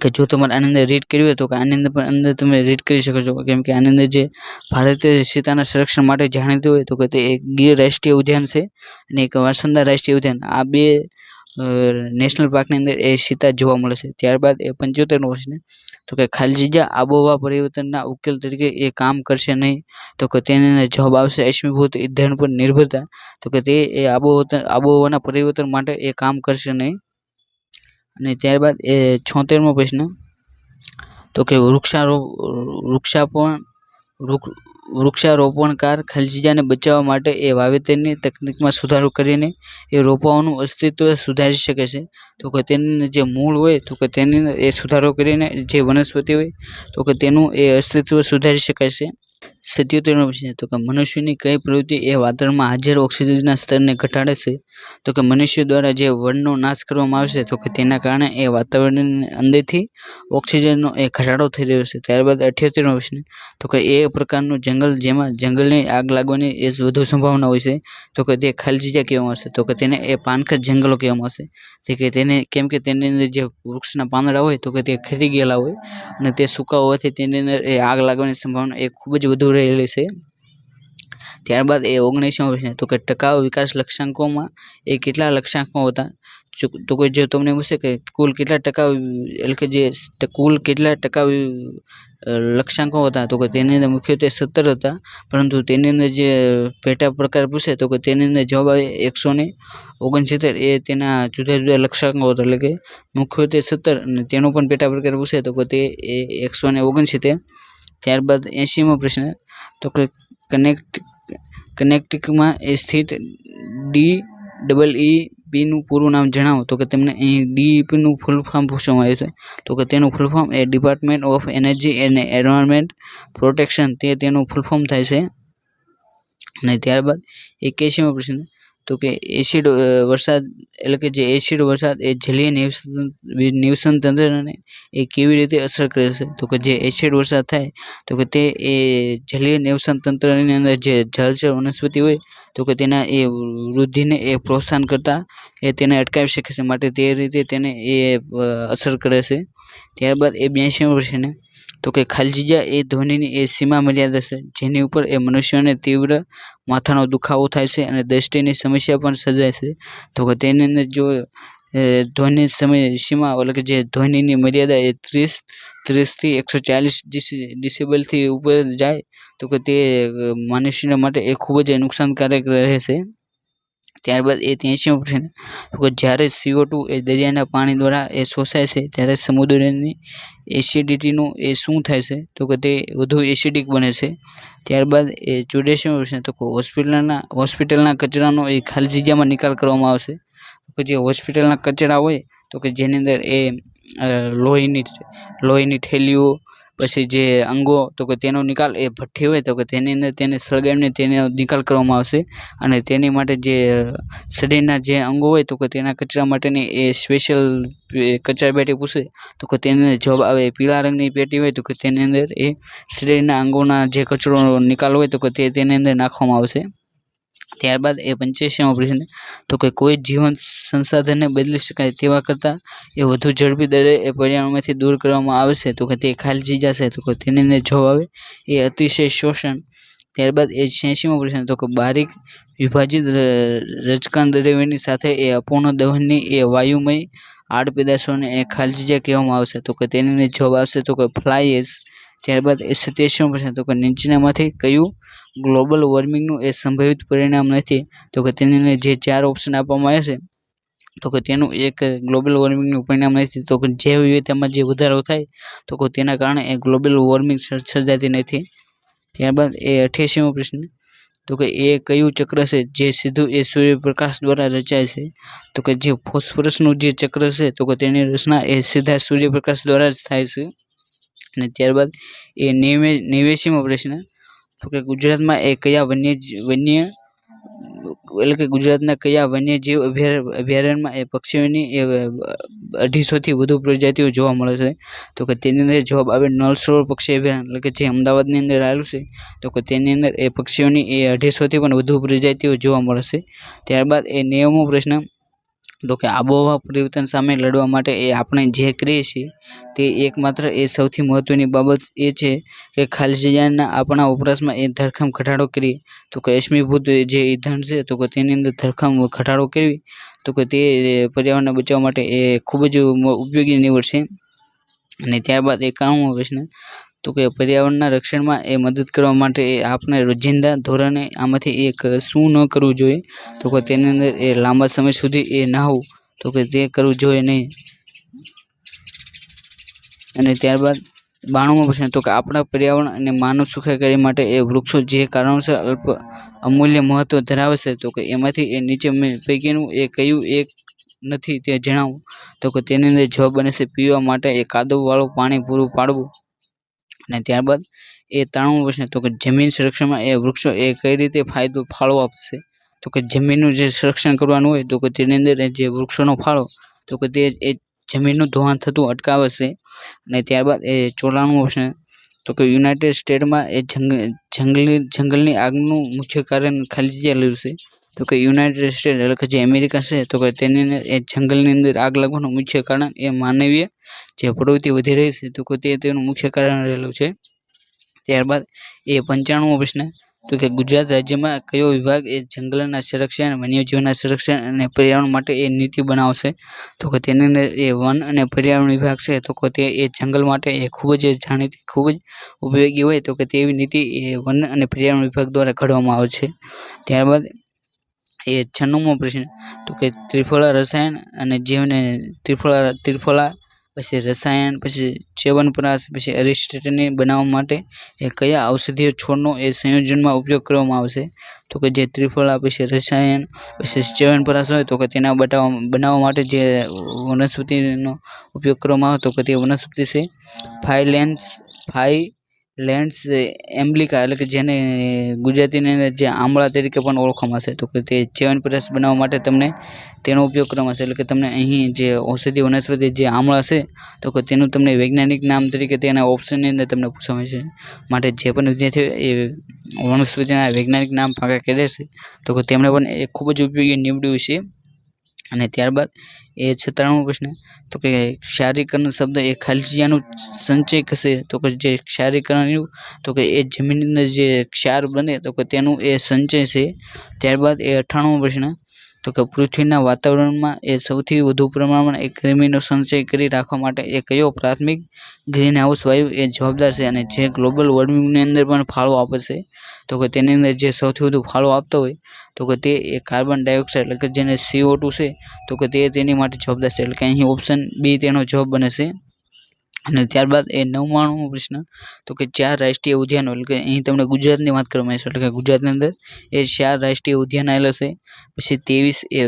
કે જો તમારે આની અંદર રીડ કર્યું હોય તો કે આની અંદર તમે રીડ કરી શકો છો કેમ કે આની અંદર જે ભારતીય ચિત્તાના સંરક્ષણ માટે જાણીતું હોય તો કે તે એક ગીર રાષ્ટ્રીય ઉદ્યાન છે અને એક વાંસદા રાષ્ટ્રીય ઉદ્યાન આ 2 નેશનલ પાર્કની અંદર એ સીતા જોવા મળે છે. ત્યારબાદ એ 75મો પ્રશ્ન તો કે ખાલી જગ્યા આબોહવા પરિવર્તનના ઉકેલ તરીકે એ કામ કરશે નહીં. તો કે તેની અંદર જવાબ આવશે અશ્મિભૂત ઇંધણ પર નિર્ભરતા. તો કે તે એ આબોહવાના પરિવર્તન માટે એ કામ કરશે નહીં. અને ત્યારબાદ એ 76મો પ્રશ્ન તો કે વૃક્ષારોપણકાર ખાલી જગ્યાને બચાવવા માટે એ વાવેતરની તકનીકમાં સુધારો કરીને એ રોપાઓનું અસ્તિત્વ સુધારી શકે છે. તો કે તેની જે મૂળ હોય તો કે તેની એ સુધારો કરીને જે વનસ્પતિ હોય તો કે તેનું એ અસ્તિત્વ સુધારી શકાય છે. 77મો પ્રશ્ન તો કે મનુષ્યની કઈ પ્રવૃત્તિ એ વાતાવરણમાં હાજર ઓક્સિજનના સ્તરને ઘટાડે છે. તો કે મનુષ્ય દ્વારા જે વનનો નાશ કરવામાં આવે છે તો કે તેના કારણે એ વાતાવરણની અંદરથી ઓક્સિજનનો એ ઘટાડો થઈ રહ્યો છે. ત્યારબાદ 78મો પ્રશ્ન તો કે એ પ્રકારનું જંગલ જેમાં જંગલની આગ લાગવાની એ વધુ સંભાવના હોય છે તો કે તે ખાલી જગ્યા કહેવામાં આવશે. તો કે તેને એ પાનખર જંગલો કહેવામાં આવશે. કે તેને કેમ કે તેની અંદર જે વૃક્ષના પાંદડા હોય તો કે તે ખરી ગયેલા હોય અને તે સૂકા હોવાથી તેની અંદર એ આગ લાગવાની સંભાવના એ ખૂબ જ વધુ રહેલી છે. ત્યારબાદ એ 19મો પ્રશ્ન તો કે ટકાઉ વિકાસ લક્ષ્યાંકોમાં એ કેટલા લક્ષ્યાંકો હતા. તો કે જો તમને પૂછે કે કુલ કેટલા ટકા લક્ષ્યાંકો હતા તો કે તેની અંદર મુખ્યત્વે 17 હતા. પરંતુ તેની અંદર જે પેટા પ્રકાર પૂછે તો કે તેની અંદર જવાબ આવે 169. એ તેના જુદા જુદા લક્ષ્યાંકો હતા એટલે કે મુખ્યત્વે 17 અને તેનો પણ પેટા પ્રકાર પૂછે તો કે તે 169. ત્યારબાદ 80મો પ્રશ્ન તો કે કનેક્ટિકમાં એ સ્થિત DEEPનું પૂરું નામ જણાવો. તો કે તમને અહીં DEEPનું ફૂલ ફોર્મ પૂછવામાં આવ્યું છે. તો કે તેનું full form A department of energy and environment protection તેનું ફૂલ ફોર્મ થાય છે. અને ત્યારબાદ 81મો પ્રશ્ન તો કે એસિડ વરસાદ એટલે કે જે એસિડ વરસાદ એ જલીય નિવસન તંત્રને એ કેવી રીતે અસર કરે છે. તો કે જે એસિડ વરસાદ થાય તો કે તે એ જલીય નિવસન તંત્રની અંદર જે જળચર વનસ્પતિ હોય તો કે તેના એ વૃદ્ધિને એ પ્રોત્સાહન કરતા એ તેને અટકાવી શકે છે. માટે તે રીતે તેને એ અસર કરે છે. ત્યારબાદ એ 82મો પ્રશ્ન તો કે ખાલી જગ્યા એ ધ્વનિની એ સીમા મર્યાદા છે જેની ઉપર એ મનુષ્યોને તીવ્ર માથાનો દુખાવો થાય છે અને દ્રષ્ટિની સમસ્યા પણ સર્જાય છે. તો કે તેની અંદર જો ધ્વનિ સીમા એટલે કે જે ધ્વનિની મર્યાદા એ 30 થી 140 ડિસિબલથી ઉપર જાય તો કે તે મનુષ્યના માટે એ ખૂબ જ નુકસાનકારક રહે છે. ત્યારબાદ એ 83મો પ્રશ્ન તો કે જ્યારે CO2 એ દરિયાના પાણી દ્વારા એ શોષાય છે ત્યારે સમુદ્રની એસિડિટીનું એ શું થાય છે. તો કે તે વધુ એસિડિક બને છે. ત્યારબાદ એ 84મો પ્રશ્ન તો કે હોસ્પિટલના કચરાનો એ ખાલી જગ્યામાં નિકાલ કરવામાં આવશે. તો કે જે હોસ્પિટલના કચરા હોય તો કે જેની અંદર એ લોહીની થેલીઓ પછી જે અંગો તો કે તેનો નિકાલ એ ભઠ્ઠી હોય તો કે તેની અંદર તેને સળગાવીને તેનો નિકાલ કરવામાં આવશે. અને તેની માટે જે શરીરના જે અંગો હોય તો કે તેના કચરા માટેની એ સ્પેશિયલ કચરા પેટી પૂછે તો કે તેની અંદર જવાબ આવે પીળા રંગની પેટી હોય તો કે તેની અંદર એ શરીરના અંગોના જે કચરો નિકાલ હોય તો કે તેની અંદર નાખવામાં આવશે. ત્યારબાદ એ 85મો પ્રશ્ન તો કે કોઈ જીવન સંસાધનને બદલી શકાય તેવા કરતાં એ વધુ ઝડપી દરે એ પર્યાવરણમાંથી દૂર કરવામાં આવે છે તો કે તે ખાલી જગ્યા છે તો કે તેની અંદર જવાબ આવે એ અતિશય શોષણ. ત્યારબાદ એ 86મો પ્રશ્ન તો કે બારીક વિભાજિત રજકણ દ્રવ્યની સાથે એ અપૂર્ણ દહનની એ વાયુમય આડપેદાશોને એ ખાલી જગ્યા કહેવામાં આવશે તો કે તેની અંદર જવાબ આવશે તો કે ફ્લાય એશ. ત્યારબાદ એ 87મો પ્રશ્ન તો કે નીચેનામાંથી કયું ગ્લોબલ વોર્મિંગનું એ સંભવિત પરિણામ નથી. તો કે તેની અંદર જે 4 ઓપ્શન આપવામાં આવ્યા છે તો કે તેનું એક ગ્લોબલ વોર્મિંગનું પરિણામ નથી. તો કે જૈવ વિવિધતામાં જે વધારો થાય તો કે તેના કારણે એ ગ્લોબલ વોર્મિંગ સર્જાતી નથી. ત્યારબાદ એ 88મો પ્રશ્ન તો કે એ કયું ચક્ર છે જે સીધું એ સૂર્યપ્રકાશ દ્વારા રચાય છે. તો કે જે ફોસ્ફરસનું જે ચક્ર છે તો કે તેની રચના એ સીધા સૂર્યપ્રકાશ દ્વારા જ થાય છે. અને ત્યારબાદ એ 89મો પ્રશ્ન તો કે ગુજરાતમાં એ કયા ગુજરાતના કયા વન્યજીવ અભયારણ્યમાં એ પક્ષીઓની એ 250થી વધુ પ્રજાતિઓ જોવા મળે છે. તો કે તેની અંદર જવાબ આવે નળ સરોવર પક્ષી અભયારણ્ય એટલે કે જે અમદાવાદની અંદર આવેલું છે તો કે તેની અંદર એ પક્ષીઓની એ 250થી પણ વધુ પ્રજાતિઓ જોવા મળે છે. ત્યારબાદ એ 90મો પ્રશ્ન તો કે આબોહવા પરિવર્તન સામે લડવા માટે એ આપણે જે કરીએ છીએ તે એકમાત્ર એ સૌથી મહત્વની બાબત એ છે કે ખાલી જગ્યાના આપણા વપરાશમાં એ ધરખમ ઘટાડો કરીએ. તો કે અશ્મિભૂત જે ઈંધણ છે તો કે તેની અંદર ધરખમ ઘટાડો કરવી તો કે તે પર્યાવરણને બચાવવા માટે એ ખૂબ જ ઉપયોગી નીવડશે. અને ત્યારબાદ 91મો પ્રશ્ન તો કે પર્યાવરણના રક્ષણમાં એ મદદ કરવા માટે એ આપણે રોજિંદા ધોરણે આમાંથી એક શું ન કરવું જોઈએ તો કે તેની અંદર એ લાંબા સમય સુધી એ નહાવું તો કે તે કરવું જોઈએ નહીં. અને ત્યારબાદ 92મો પ્રશ્ન તો કે આપણા પર્યાવરણ અને માનવ સુખાકારી માટે એ વૃક્ષો જે કારણોસર અમૂલ્ય મહત્વ ધરાવે છે તો કે એમાંથી એ નીચે પૈકીનું એ કયું એક નથી તે જણાવો તો કે તેની અંદર જવાબ બને છે પીવા માટે એ કાદવવાળું પાણી પૂરું પાડવું. અને ત્યારબાદ 93મો પ્રશ્ન તો કે જમીન સંરક્ષણમાં એ વૃક્ષો એ કઈ રીતે ફાળો આપશે તો કે જમીનનું જે સંરક્ષણ કરવાનું હોય તો કે તેની અંદર જે વૃક્ષોનો ફાળો તો કે તે એ જમીનનું ધોવાણ થતું અટકાવે છે. અને ત્યારબાદ 94મો પ્રશ્ન તો કે યુનાઇટેડ સ્ટેટમાં એ જંગલની આગનું મુખ્ય કારણ ખાલી જગ્યા લેવું છે તો કે યુનાઇટેડ સ્ટેટ એટલે કે જે અમેરિકા છે તો કે તેની અંદર એ જંગલની અંદર આગ લાગવાનું મુખ્ય કારણ એ માનવીય જે પ્રવૃત્તિ વધી રહી છે તો કે તેનું મુખ્ય કારણ રહેલું છે. ત્યારબાદ 95મો પ્રશ્ન તો કે ગુજરાત રાજ્યમાં કયો વિભાગ એ જંગલના સંરક્ષણ વન્યજીવના સંરક્ષણ અને પર્યાવરણ માટે એ નીતિ બનાવશે તો કે તેની અંદર એ વન અને પર્યાવરણ વિભાગ છે તો કે તે એ જંગલ માટે એ ખૂબ જ જાણીતી ખૂબ જ ઉપયોગી હોય તો કે તેવી નીતિ એ વન અને પર્યાવરણ વિભાગ દ્વારા ઘડવામાં આવે છે. ત્યારબાદ 96મો પ્રશ્ન તો કે ત્રિફળા રસાયણ અને જીવને ત્રિફળા પછી રસાયણ પછી ચ્યવનપ્રાશ પછી અરિસ્ટોટની બનાવવા માટે એ કયા ઔષધીય છોડનો એ સંયોજનમાં ઉપયોગ કરવામાં આવશે તો કે જે ત્રિફળા પછી રસાયણ પછી ચ્યવનપ્રાશ હોય તો કે તેના બનાવવા માટે જે વનસ્પતિનો ઉપયોગ કરવામાં આવે તો કે તે વનસ્પતિ છે ફાઇલેન્ડ્સ એમ્બ્લિકા એટલે કે જેને ગુજરાતીની અંદર જે આમળા તરીકે પણ ઓળખવામાં છે તો કે તે ચ્યવનપ્રાશ બનાવવા માટે તમને તેનો ઉપયોગ કરવામાં આવશે. એટલે કે તમને અહીં જે ઔષધીય વનસ્પતિ જે આમળા છે તો કે તેનું તમને વૈજ્ઞાનિક નામ તરીકે તેના ઓપ્શનની અંદર તમને પૂછવામાં છે માટે જે પણ વિદ્યાર્થીઓ એ વનસ્પતિના વૈજ્ઞાનિક નામ પાકા કરે છે તો કે તેમણે પણ એ ખૂબ જ ઉપયોગી નીવડ્યું છે. અને ત્યારબાદ 96મો પ્રશ્ન તો કે ક્ષારીકરણ શબ્દ એ ખાલી જગ્યાનું સંચય કશે તો કે જે ક્ષારીકરણ તો કે એ જમીનની અંદર જે ક્ષાર બને તો કે તેનું એ સંચય છે. ત્યારબાદ 98મો પ્રશ્ન તો કે પૃથ્વીના વાતાવરણમાં એ સૌથી વધુ પ્રમાણમાં એ ગરમીનો સંચય કરી રાખવા માટે એ કયો પ્રાથમિક ગ્રીનહાઉસ વાયુ એ જવાબદાર છે અને જે ગ્લોબલ વોર્મિંગની અંદર પણ ફાળો આપે છે તો કે તેની અંદર જે સૌથી વધુ ફાળો આપતો હોય તો કે તે એ કાર્બન ડાયોક્સાઇડ એટલે કે જેને CO2 છે તો કે તે તેની માટે જવાબદાર છે. એટલે કે અહીં ઓપ્શન બી તેનો જવાબ બને છે. અને ત્યારબાદ 99મો પ્રશ્ન તો કે 4 રાષ્ટ્રીય ઉદ્યાનો એટલે કે અહીં તમને ગુજરાતની વાત કરવામાં આવે છે એટલે કે ગુજરાતની અંદર એ 4 રાષ્ટ્રીય ઉદ્યાન આવેલા છે પછી 23 એ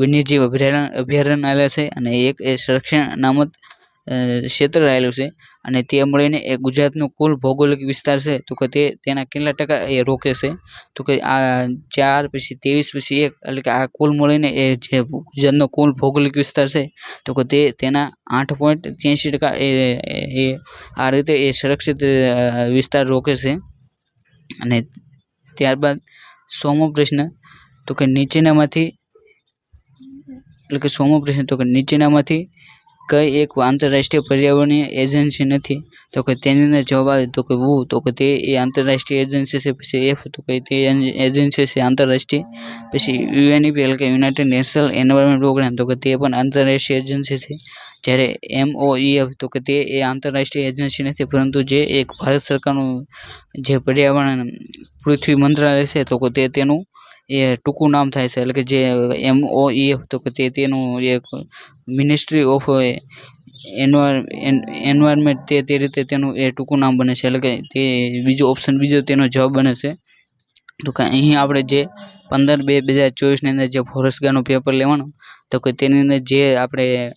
વન્યજીવ અભયારણ્ય આવેલા છે અને એક એ સંરક્ષણ અનામત ક્ષેત્ર આવેલું છે અને તે મળીને એ ગુજરાતનો કુલ ભૌગોલિક વિસ્તાર છે તો કે તેના કેટલા ટકા એ રોકે છે તો કે આ 4 પછી 23 પછી 1 એટલે કે આ કુલ મળીને એ જે ગુજરાતનો કુલ ભૌગોલિક વિસ્તાર છે તો કે તેના 8.83% એ આ રીતે એ સંરક્ષિત વિસ્તાર રોકે છે. અને ત્યારબાદ 100મો પ્રશ્ન તો કે નીચેનામાંથી કઈ એક આંતરરાષ્ટ્રીય પર્યાવરણીય એજન્સી નથી તો કે તેની અંદર જવાબ આવે તો કે WHO તો કે તે એ આંતરરાષ્ટ્રીય એજન્સી છે. પછી F તો કે તે એજન્સી છે આંતરરાષ્ટ્રીય. પછી UNEP એટલે કે યુનાઇટેડ નેશનલ એન્વાયરમેન્ટ પ્રોગ્રામ તો કે તે પણ આંતરરાષ્ટ્રીય એજન્સી છે. જ્યારે MOEF તો કે તે એ આંતરરાષ્ટ્રીય એજન્સી નથી પરંતુ જે એક ભારત સરકારનું જે પર્યાવરણ પૃથ્વી મંત્રાલય છે તો કે તેનું એ ટૂંકું નામ થાય છે. એટલે કે જે MOEF તો કે તેનું એક મિનિસ્ટ્રી ઓફ એન્વાયરમેન્ટ તે રીતે તેનું એ ટૂંકું નામ બને છે. એટલે કે તે બીજો તેનો જવાબ બને છે. તો કે અહીં આપણે જે 15/2/2024ની અંદર જે ફોરેસ્ટ ગાર્ડનું પેપર લેવાનું તો કે તેની અંદર જે આપણે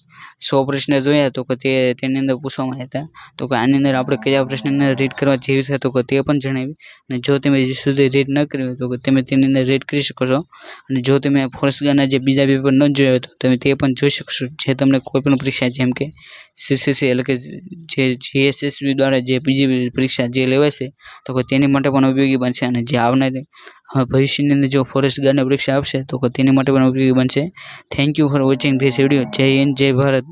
100 પ્રશ્ન જોયા તો કે તેની અંદર પૂછવામાં આવ્યા હતા તો કે આની અંદર આપણે કયા પ્રશ્નને રીડ કરવા જેવી છે તો કે તે પણ જણાવી. અને જો તમે હજી સુધી રીડ ન કર્યું હોય તો કે તમે તેની અંદર રીડ કરી શકો છો. અને જો તમે ફોરેસ્ટ ગાર્ડના જે બીજા પેપર ન જોયા હોય તો તમે તે પણ જોઈ શકશો જે તમને કોઈ પણ પરીક્ષા જેમ કે CCC એટલે કે જે GSSB દ્વારા જે બીજી પરીક્ષા જે લેવાય છે તો કે તેની માટે પણ ઉપયોગી બનશે. અને જે આવનારી ભવિષ્યની અંદર જો ફોરેસ્ટ ગાર્ડની પરીક્ષા આપશે તો તેની માટે પણ ઉપયોગી બનશે. Thank you for watching this video. જય હિન્દ, જય ભારત.